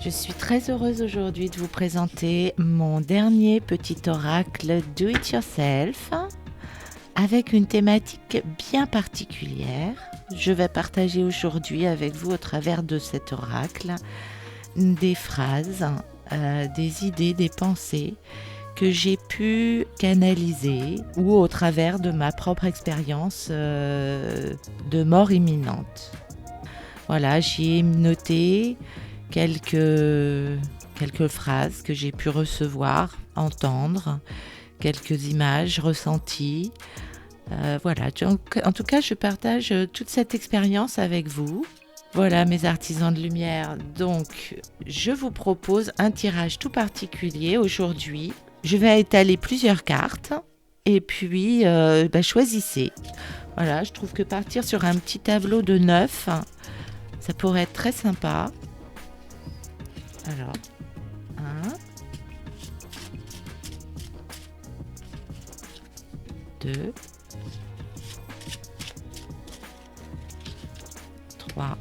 Je suis très heureuse aujourd'hui de vous présenter mon dernier petit oracle Do It Yourself avec une thématique bien particulière. Je vais partager aujourd'hui avec vous au travers de cet oracle des phrases, des idées, des pensées que j'ai pu canaliser ou au travers de ma propre expérience de mort imminente. Voilà, j'y ai noté quelques phrases que j'ai pu recevoir, entendre, quelques images ressenties. Voilà, donc, en tout cas, je partage toute cette expérience avec vous. Voilà mes artisans de lumière. Donc, je vous propose un tirage tout particulier aujourd'hui. Je vais étaler plusieurs cartes et puis choisissez. Voilà, je trouve que partir sur un petit tableau de 9, ça pourrait être très sympa. Alors, 1, 2, 3,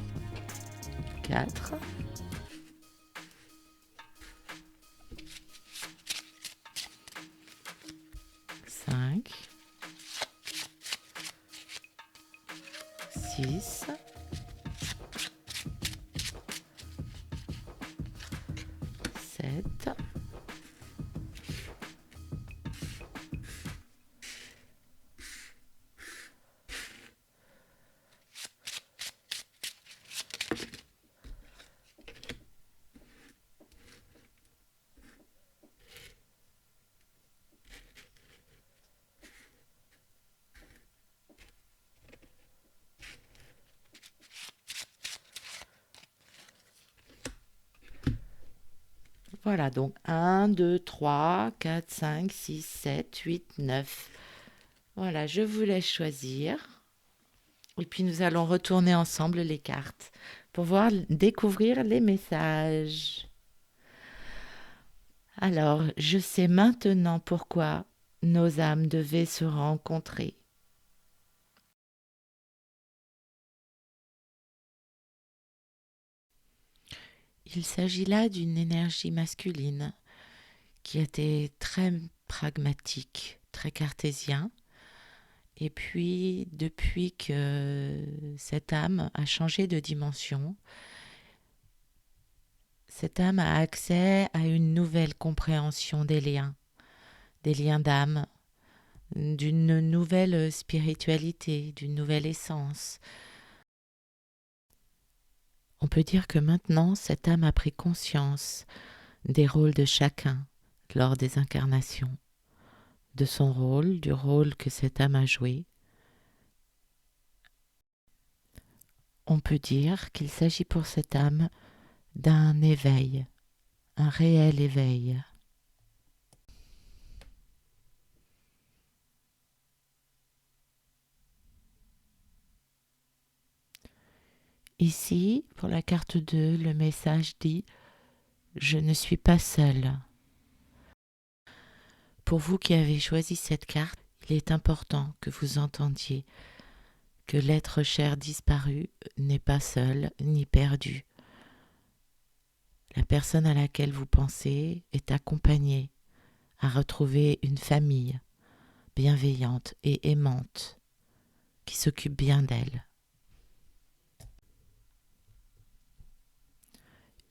4, 5, 6, 7, voilà, donc 1, 2, 3, 4, 5, 6, 7, 8, 9. Voilà, je vous laisse choisir. Et puis nous allons retourner ensemble les cartes pour voir découvrir les messages. Alors, je sais maintenant pourquoi nos âmes devaient se rencontrer. Il s'agit là d'une énergie masculine qui était très pragmatique, très cartésien. Et puis, depuis que cette âme a changé de dimension, cette âme a accès à une nouvelle compréhension des liens d'âme, d'une nouvelle spiritualité, d'une nouvelle essence. On peut dire que maintenant, cette âme a pris conscience des rôles de chacun lors des incarnations, de son rôle, du rôle que cette âme a joué. On peut dire qu'il s'agit pour cette âme d'un éveil, un réel éveil. Ici, pour la carte 2, le message dit « Je ne suis pas seul ». Pour vous qui avez choisi cette carte, il est important que vous entendiez que l'être cher disparu n'est pas seul ni perdu. La personne à laquelle vous pensez est accompagnée à retrouver une famille bienveillante et aimante qui s'occupe bien d'elle.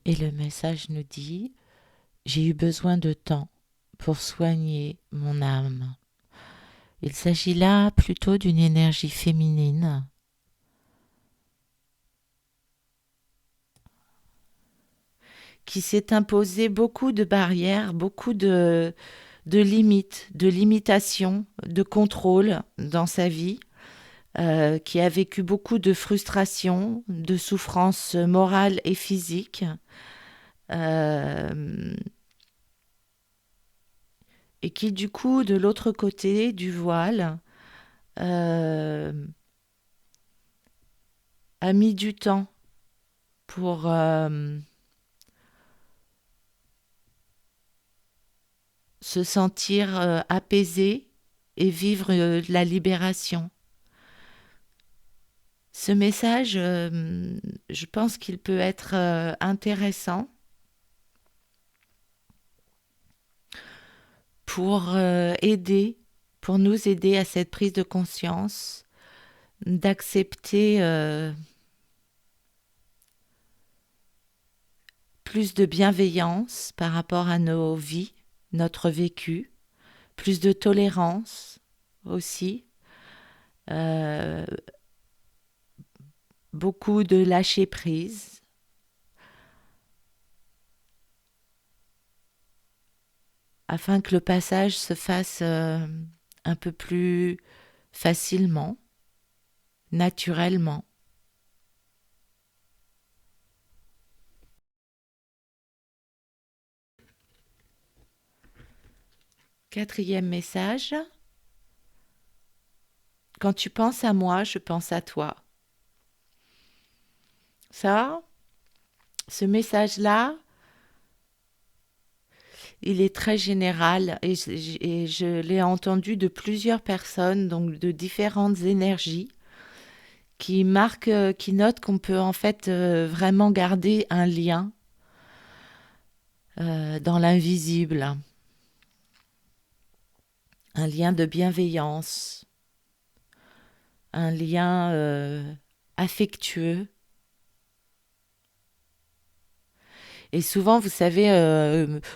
Et le message nous dit « J'ai eu besoin de temps pour soigner mon âme ». Il s'agit là plutôt d'une énergie féminine qui s'est imposée beaucoup de barrières, beaucoup de limites, de limitations, de contrôle dans sa vie, qui a vécu beaucoup de frustrations, de souffrances morales et physiques, euh, et qui du coup, de l'autre côté du voile, euh, a mis du temps pour se sentir apaisé et vivre la libération. Ce message, je pense qu'il peut être intéressant pour pour nous aider à cette prise de conscience, d'accepter plus de bienveillance par rapport à nos vies, notre vécu, plus de tolérance aussi, euh, beaucoup de lâcher prise, afin que le passage se fasse un peu plus facilement, naturellement. Quatrième message, quand tu penses à moi, je pense à toi. Ça, ce message-là, il est très général et je l'ai entendu de plusieurs personnes, donc de différentes énergies, qui marquent, qui notent qu'on peut en fait vraiment garder un lien dans l'invisible, un lien de bienveillance, un lien affectueux. Et souvent, vous savez,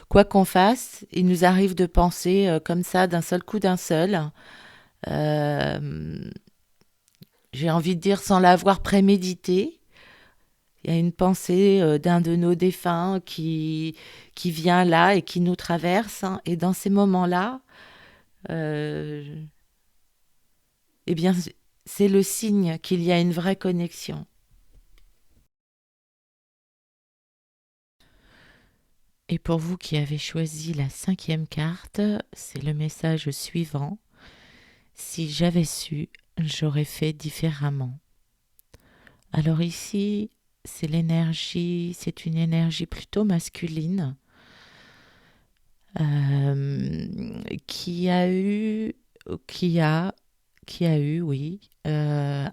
quoi qu'on fasse, il nous arrive de penser comme ça, d'un seul coup, d'un seul. Euh, j'ai envie de dire sans l'avoir prémédité. Il y a une pensée d'un de nos défunts qui vient là et qui nous traverse, hein. Et dans ces moments-là, euh, eh bien, c'est le signe qu'il y a une vraie connexion. Et pour vous qui avez choisi la cinquième carte, c'est le message suivant. Si j'avais su, j'aurais fait différemment. Alors ici, c'est une énergie plutôt masculine qui a eu, qui a, qui a eu, oui, à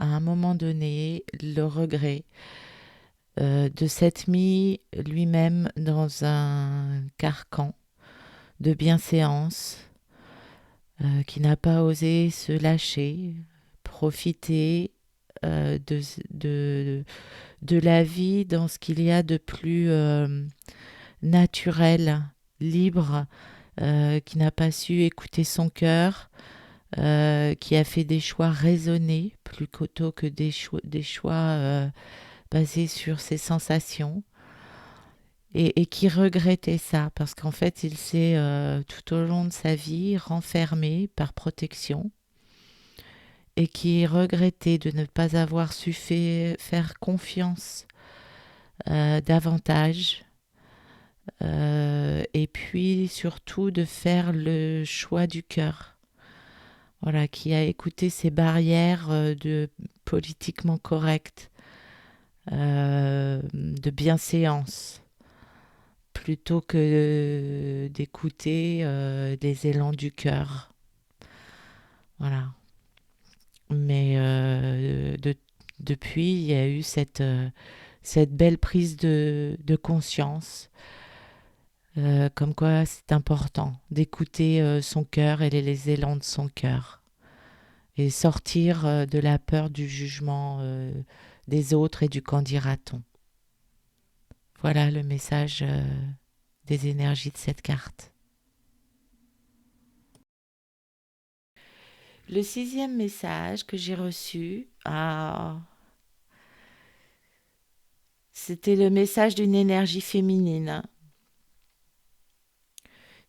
un moment donné, le regret de s'être mis lui-même dans un carcan de bienséance, qui n'a pas osé se lâcher, profiter de, de, de la vie dans ce qu'il y a de plus naturel, libre, qui n'a pas su écouter son cœur, qui a fait des choix raisonnés plutôt que des choix basés sur ses sensations. Et qui regrettait ça, parce qu'en fait, il s'est tout au long de sa vie renfermé par protection et qui regrettait de ne pas avoir su faire confiance davantage et puis surtout de faire le choix du cœur. Voilà, qui a écouté ces barrières de politiquement correct, de bienséance, plutôt que d'écouter les élans du cœur. Voilà. Mais depuis, il y a eu cette belle prise de conscience, comme quoi c'est important d'écouter son cœur et les élans de son cœur, et sortir de la peur du jugement des autres et du qu'en dira-t-on. Voilà le message des énergies de cette carte. Le sixième message que j'ai reçu, c'était le message d'une énergie féminine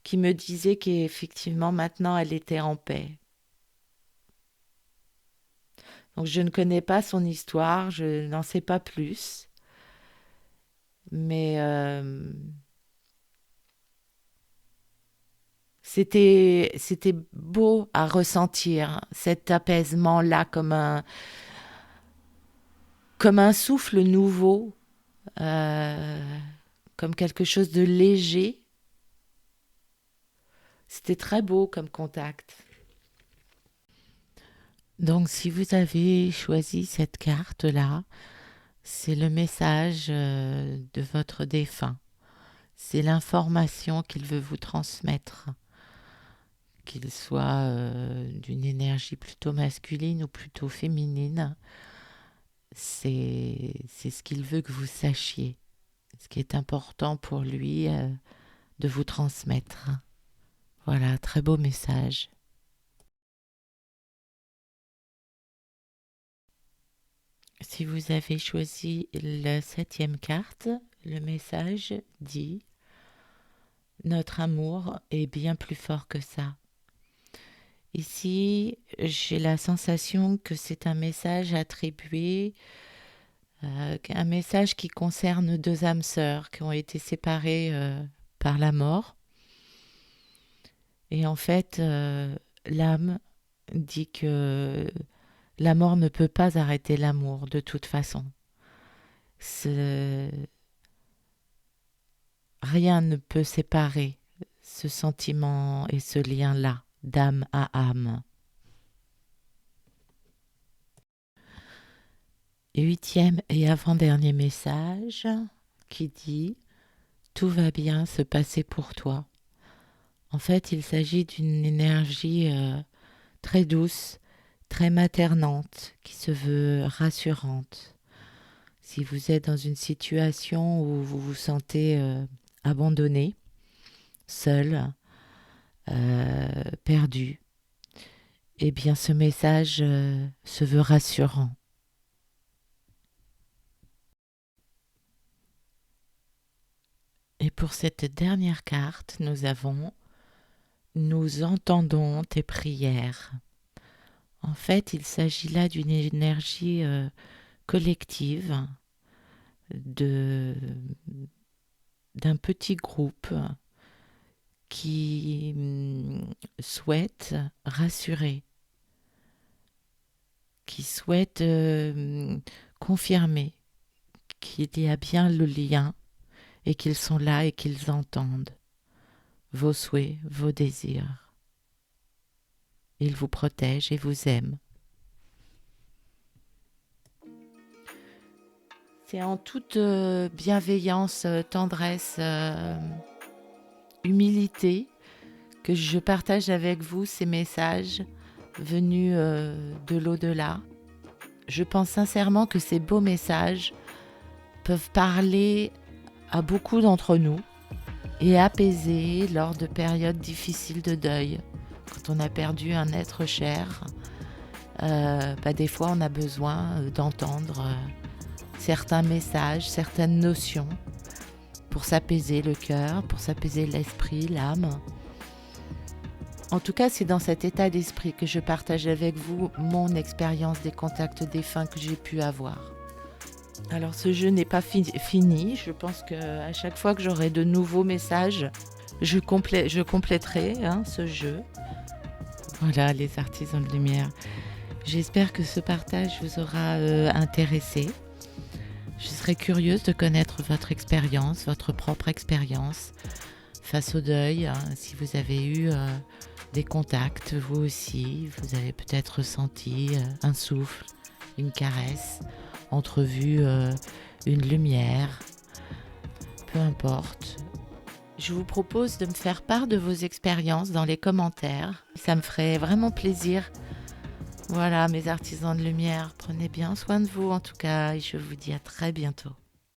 qui me disait qu'effectivement maintenant elle était en paix. Donc je ne connais pas son histoire, je n'en sais pas plus, mais c'était beau à ressentir cet apaisement-là comme un souffle nouveau, euh, comme quelque chose de léger. C'était très beau comme contact. Donc si vous avez choisi cette carte-là, c'est le message de votre défunt. C'est l'information qu'il veut vous transmettre. qu'il soit d'une énergie plutôt masculine ou plutôt féminine. C'est ce qu'il veut que vous sachiez, ce qui est important pour lui de vous transmettre. Voilà, très beau message. Si vous avez choisi la 7e carte, le message dit: notre amour est bien plus fort que ça. Ici, j'ai la sensation que c'est un message attribué, un message qui concerne deux âmes sœurs qui ont été séparées par la mort. Et en fait, l'âme dit que la mort ne peut pas arrêter l'amour de toute façon. Rien ne peut séparer ce sentiment et ce lien-là, d'âme à âme. Et 8e et avant-dernier message qui dit: tout va bien se passer pour toi. En fait, il s'agit d'une énergie très douce, très maternante, qui se veut rassurante. Si vous êtes dans une situation où vous vous sentez abandonné, seul, perdu, eh bien ce message se veut rassurant. Et pour cette dernière carte, nous avons: nous entendons tes prières. En fait, il s'agit là d'une énergie collective, d'un petit groupe qui souhaite rassurer, qui souhaite confirmer qu'il y a bien le lien et qu'ils sont là et qu'ils entendent vos souhaits, vos désirs. Ils vous protègent et vous aiment. C'est en toute bienveillance, tendresse, humilité que je partage avec vous ces messages venus de l'au-delà. Je pense sincèrement que ces beaux messages peuvent parler à beaucoup d'entre nous et apaiser lors de périodes difficiles de deuil. Quand on a perdu un être cher, des fois on a besoin d'entendre certains messages, certaines notions pour s'apaiser le cœur, pour s'apaiser l'esprit, l'âme. En tout cas, c'est dans cet état d'esprit que je partage avec vous mon expérience des contacts défunts que j'ai pu avoir. Alors ce jeu n'est pas fini, je pense qu'à chaque fois que j'aurai de nouveaux messages, je compléterai ce jeu. Voilà, les artisans de lumière. J'espère que ce partage vous aura intéressé. Je serais curieuse de connaître votre expérience, votre propre expérience face au deuil. Si vous avez eu des contacts, vous aussi, vous avez peut-être ressenti un souffle, une caresse, entrevu une lumière, peu importe. Je vous propose de me faire part de vos expériences dans les commentaires. Ça me ferait vraiment plaisir. Voilà, mes artisans de lumière, prenez bien soin de vous en tout cas et je vous dis à très bientôt.